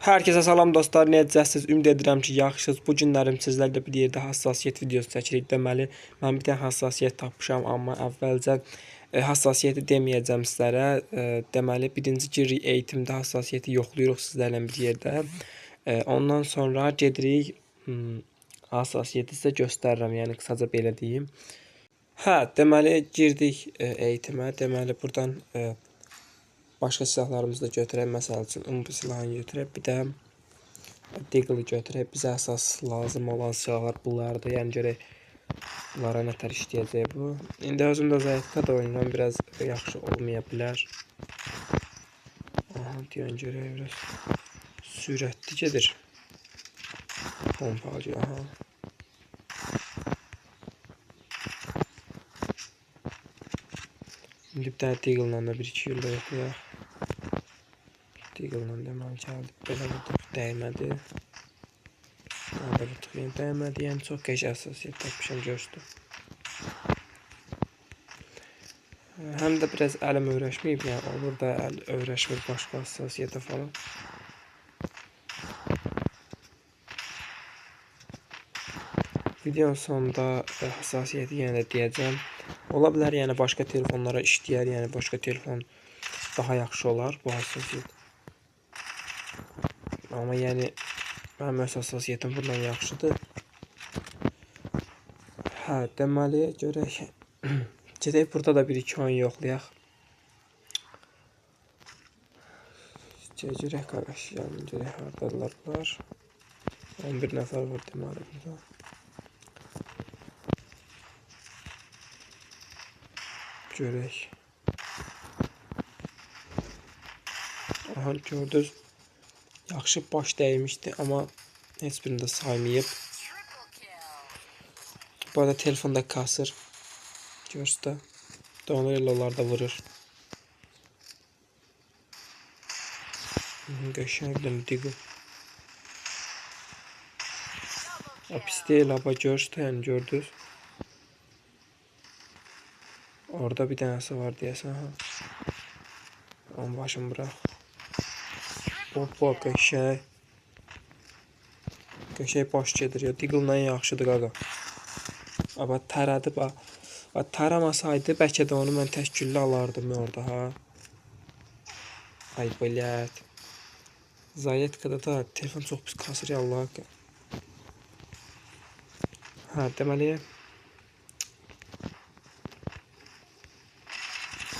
Herkese salam dostlar, necəsiz? Ümid edirəm ki, yaxşısınız. Bu günlərim sizlərlə bir yerdə həssasiyyət videosu çəkirik. Deməli, mən bir dənə həssasiyyət tapmışam, amma əvvəlcə həssasiyyəti deməyəcəm sizlərə. Deməli, birinci giririk eğitimdə həssasiyyəti yoxlayırıq sizlərlə bir yerdə. Ondan sonra gedirik həssasiyyəti sizə göstərirəm, yəni qısaca belə deyim. Deməli, girdik eğitimə. Deməli, buradan başqa silahlarımızı da götürək. Məsəl üçün, bu silahını götürək. Bir də Deagle'ı götürək. Bizə əsas lazım olan silahlar bunlardır. Yəni, görək, bunlara nətər işləyəcək bu. İndi özüm də zayıfda da oynayıram. Biraz yaxşı olmaya bilər. Aha, deyən görək, biraz sürətli gedir. Pompacı, aha. İndi bir dənə Deagle'la da 1-2 yılda yoxlayaq. Deagle'la deməli gəldi. Belə vurduq, dəymədi. Burada vurduq, dəymədi. Yəni çox qəşəng həssasiyyət tapmışam, gördüm. Həm də biraz əlim öyrəşməyib, yəni olur da əl öyrəşmir başqa həssasiyyətə falan. Videonun sonunda həssasiyyəti yenə də deyəcəm. Ola bilər, yəni başqa telefonlara işləyər, yəni başqa telefon daha yaxşı olar bu həssasiyyət. Amma yəni mənim öz həssasiyyətim bundan yaxşıdır. Deməli, görək. Gedək burada da 1-2 oyun yoxlayaq. Görək qardaş, yəni görək hardadılar bunlar. 11 nəfər var deməli burada. Görək. Aha, gördünüz. Yaxşı baş dəymişdi, amma heç birində saymayıb. Bu arada telefonda kasır. Görürsünüz də. Donlarıyla onlar da vurur. Qəşəng bir Deagle. Pis deyil, amma görürsünüz də, yəni gördünüz. Orada bir dənəsi var deyəsən. Onun başını bırax. Hoppa, qəşəng. Qəşəng baş gedir ya. Deagle'la yaxşıdır qaqa. Amma taradı bax. Taramasaydı bəlkə də onu mən təşkilli alardım orada ha. Ay blət. Zayetkada da telefon çox pis kasır ya Allah. Deməli.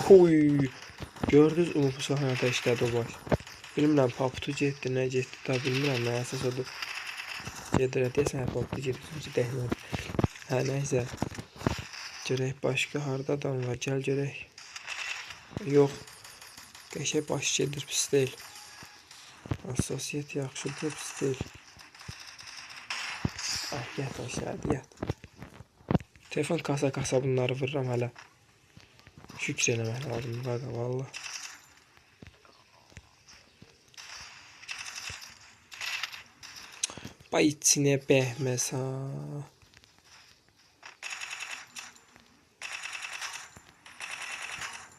Huy. Gördünüz mü bu sahnədə işlədi o baş. Bilmirəm, paputu getdi, nə getdi da bilmirəm, nə əsas odur. Gedir, deyəsən, paputu getdi, ki, dəymədi. Nəysə. Görək, başqa harada adam var, gəl görək. Yox. Qəşəng baş gedir, pis deyil. Həssasiyyət yaxşıdır, pis deyil. Yat aşağıda, yat. Telefon kasa bunları vururam hələ. Şükür eləmək lazım, qaqa, valla. Bay içine behməs ha.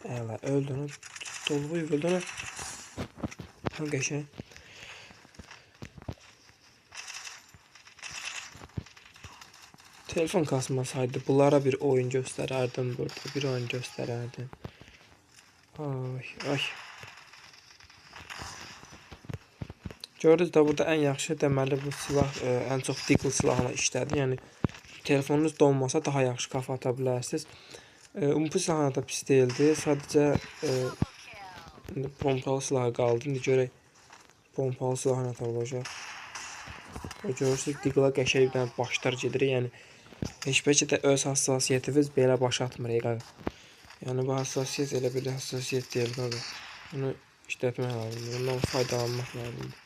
Əla, öldün. Dolu öldün. Qəşəng. Telefon kasmasaydı bunlara bir oyun göstərərdim burada. Bir oyun göstərərdim. Ay. Gördünüz də burada ən yaxşı deməli bu silah ən çox Deagle silahına işlədi. Yəni telefonunuz donmasa daha yaxşı kafa ata bilərsiniz. Bu silahına da pis deyildi. Sadəcə pompalı silahı qaldı. İndi görək pompalı silahına da olacaq. Görürsünüz Deagle'a qəşəng bir dənə başlar gedir. Yəni heç bəlkə də öz həssasiyyətiniz belə baş atmır qaqa. Yəni bu həssasiyyət elə bir həssasiyyət deyil qaqa. Bunu işlətmək lazımdır. Bundan faydalanmaq lazımdır.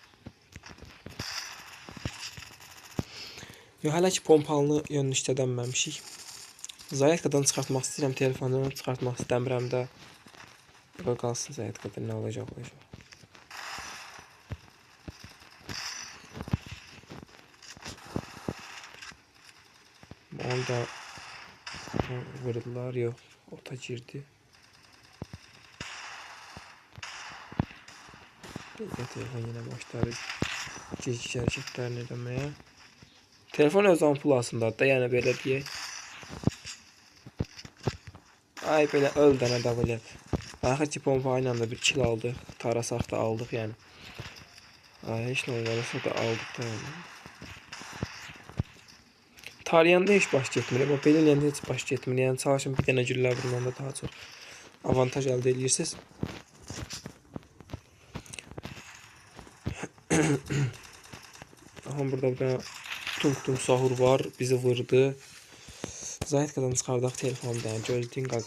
Hələ ki pompalını yönünü işlədənməmişik. Zayetkadan çıxartmaq istəyirəm telefonu, çıxartmaq istəmirəm də. Qoy qalsın Zayetkada, nə olacaq. Onu da vurdular, yox, ota girdi. Telefon yenə başladı. Gec hərəkətlərini eləməyə. Telefon öz ampulasındadır da, yəni belə deyək. Ay belə öl dənə davulət. Axır ki pompa ilə də bir kill aldıq. Tarasaq da aldıq yəni. Ay heç nə olmasa da aldıq da yəni. Tarayanda heç baş getmir. Amma belə eləyəndə heç baş getmir. Yəni çalışın bir dənə güllə vurmanda daha çox avantaj əldə edirsiniz. Aha burada bir dənə tum sahur var. Bizi vurdu. Zaytkadan çıxardaq telefonu da yəni gözləyin qal.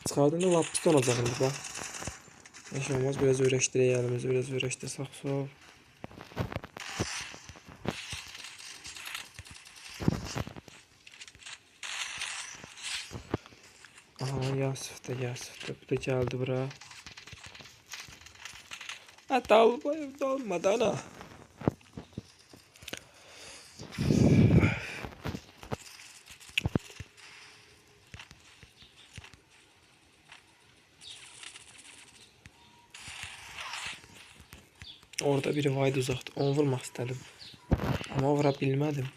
Çıxardığında lap pis olacaq indi bax. Heç olmaz, biraz öyrəşdirək əlimizi, biraz öyrəşdirsək sol. Aha Yasif də. Bu da gəldi bura. Dalmadı ana. Orada biri vaydı uzaqdı. Onu vurmaq istədim. Amma vura bilmədim.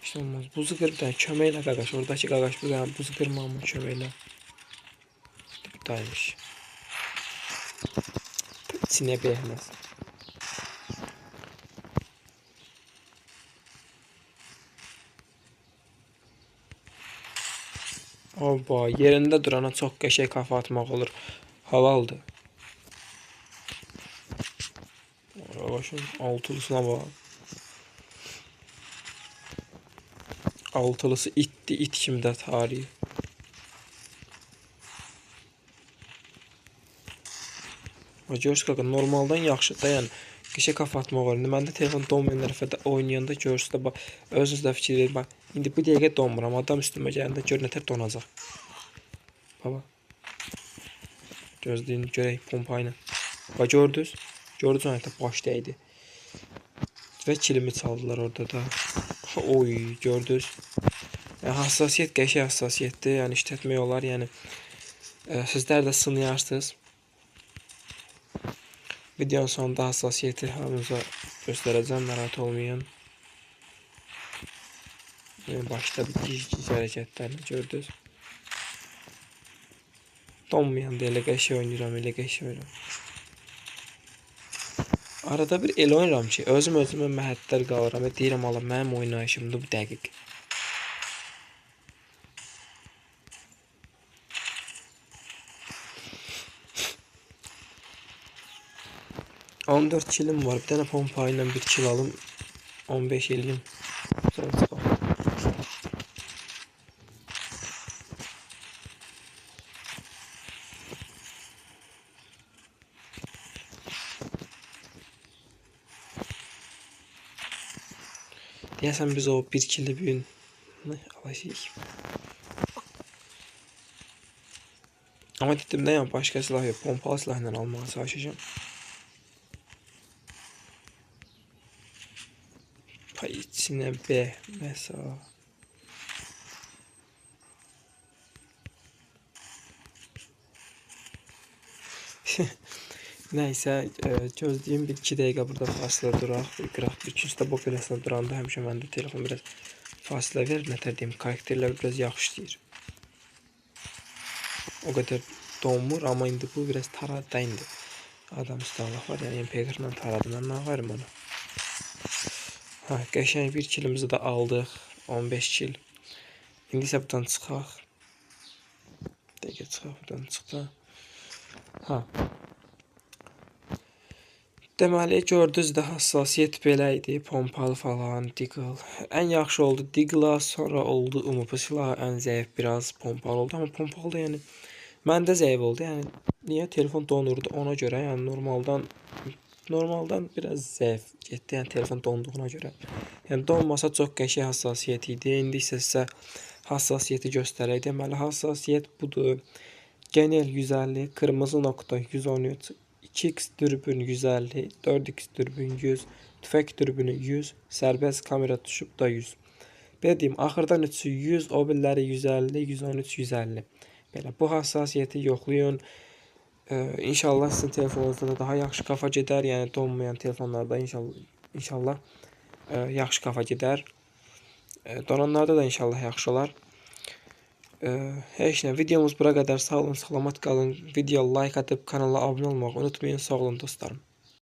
İşte olmaz. Buzu qır bir dənə kömək elə qaqaş. Oradakı qaqaş bir dənə buzu qırmamı kömək elə. Buradaymış. İçinə bəyəməz. Oba, yerində durana çox qəşəng kafa atmaq olur. Halaldır. Başım altılısına bak. Altılısı itdi, it kimi də tarihi. Görürsünüz qaqa, normaldan yaxşı da yəni qəşəng kafa atmaq olur. Məndə telefon donmayan tərəfdə oynayanda görürsünüz də bax, özünüz də fikir verin bax. İndi bu dəqiqə donmuram, adam üstümə gələndə gör nətər donacaq. Baba. Gözləyin görək pompa ilə. Bax gördünüz? Gördünüz onu da baş dəydi. Və kilimi çaldılar orada da. Oy, gördünüz? Yəni, hassasiyyət qəşəng hassasiyyətdir. Yəni işlətmək olar. Yəni sizlər də sınayarsınız. Videonun sonunda hassasiyyəti hamınıza göstərəcəm, narahat olmayın. Başda bir giz hərəkətlərini gördünüz. Donmayanda elə qəşəng oynayıram, elə qəşəng oynayıram. Arada bir elə oynayıram ki, özümə məhəttəl qalıram və deyirəm, Allah, mənim oynayışımdır bu dəqiq. $14 kilim var. Bir dənə pompa ilə 1 kil alım. 15 eləyim. Sonra çıxaq. Deyəsən biz o 1 kili bir gün alacağıq. Amma dedim də yəni başqa silah yox, pompalı silahla almağa çalışacağım. Pay içinə bəhməsə. Nəysə, gözləyim 1-2 dəqiqə burada fasilə duraq. Qıraq bir küsdə bu filəsində duranda həmişə məndə telefon biraz fasilə verir. Nətər deyim, karakterlər biraz yaxşı işləyir. O qədər donmur, amma indi bu biraz taradı indi. Adam üstəlik var, yəni MP40-la taradı. Mən nə varım ona? Hə, qəşəng 1 kilimizi də aldıq. 15 kil. İndi isə buradan çıxaq. Dəqiqə çıxaq, buradan çıxaq. Hə. Deməli, gördünüz də hassasiyyət belə idi. Pompalı falan, Deagle. Ən yaxşı oldu Deagle, sonra oldu UMP silahı, ən zəif biraz pompalı oldu. Amma pompalı da yəni məndə zəif oldu. Yəni niyə telefon donurdu ona görə, yəni normaldan biraz zəif getdi. Yəni telefon donduğuna görə. Yəni donmasa çox qəşəng hassasiyyət idi. İndi isə sizə hassasiyyəti göstərək. Deməli, hassasiyyət budur. Genel 150, qırmızı nokta 113, 2x dürbün 150, 4x dürbün 100, tüfək dürbünü 100, sərbəst kamera düşüb da 100. Belə deyim, axırdan üçü 100, o birləri 150, 113, 150. Belə bu hassasiyyəti yoxlayın. İnşallah sizin telefonunuzda da daha yaxşı kafa gedər, yəni donmayan telefonlarda inşallah yaxşı kafa gedər. Donanlarda da inşallah yaxşı olar. Heç nə, videomuz bura qədər. Sağ olun, salamat qalın. Video like atıb kanala abunə olmağı unutmayın. Sağ olun dostlarım.